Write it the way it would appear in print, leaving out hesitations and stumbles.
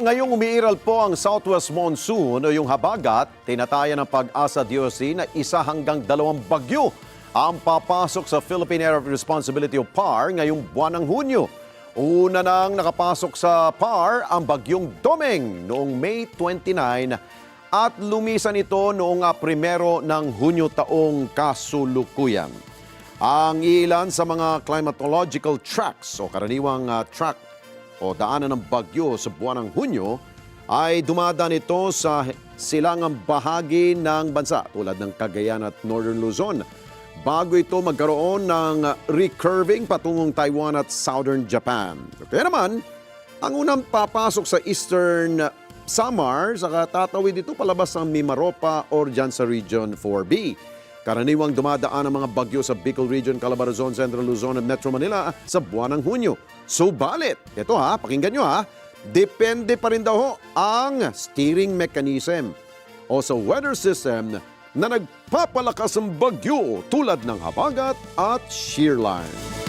Ngayong umiiral po ang southwest monsoon o yung habagat, tinatayan ng Pag-asa DOC na 1 hanggang 2 bagyo ang papasok sa Philippine Area of Responsibility o PAR ngayong buwan ng Hunyo. Una nang nakapasok sa PAR ang bagyong Domeng noong May 29 at lumisan ito noong 1 ng Hunyo taong kasulukuyan. Ang ilan sa mga climatological tracks o karaniwang track o daanan ng bagyo sa buwan ng Hunyo ay dumadaan ito sa silangang bahagi ng bansa tulad ng Cagayan at Northern Luzon. Bago ito magkaroon ng recurving patungong Taiwan at Southern Japan. Kaya naman, ang unang papasok sa Eastern Samar, saka tatawid ito palabas ng Mimaropa or dyan sa Region 4B. Karaniwang dumadaan ang mga bagyo sa Bicol Region, Calabarzon, Central Luzon at Metro Manila sa buwan ng Hunyo. Subalit, ito pakinggan nyo depende pa rin daw ang steering mechanism o sa weather system na nagpapalakas ng bagyo tulad ng habagat at shear line.